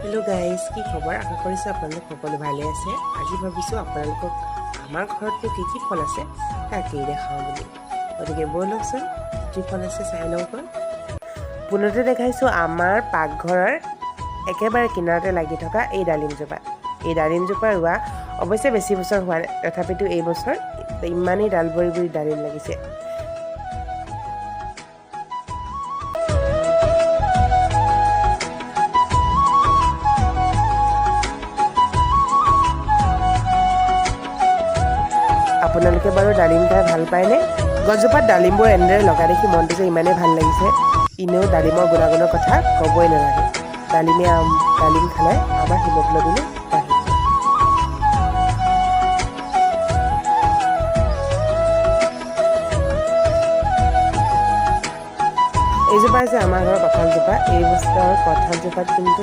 Hello' guys, কি খবৰ? আশা কৰিছোঁ আপোনালোক সকলো ভালে আছে। আজি ভাবিছোঁ আপোনালোকক আমাৰ ঘৰতনো কি কি ফল আছে তাকেই দেখাওঁ বুলি। গতিকে ব'লকচোন, কি ফল আছে চাই লওঁগৈ। পোনতে দেখাইছোঁ আমাৰ পাকঘৰৰ একেবাৰে কিনাৰতে লাগি থকা এই ডালিমজোপা। এই ডালিমজোপা ৰোৱা অৱশ্যে বেছি বছৰ হোৱা নাই, তথাপিতো এই বছৰ ইমানেই ডাল ভৰি ভৰি ডালিম লাগিছে। আপোনালোকে বাৰু ডালিম খাই ভাল পায়নে? গছজোপাত ডালিমবোৰ এনেদৰে লগা দেখি মনটো যে ইমানেই ভাল লাগিছে। এনেও ডালিমৰ গুণাগুণৰ কথা ক'বই নালাগে। ডালিম খালে আমাৰ হিমোগ্ল'বিনো বাঢ়ে। এইজোপা যে আমাৰ ঘৰৰ কঁঠালজোপা, এই বছৰৰ কঁঠালজোপাত কিন্তু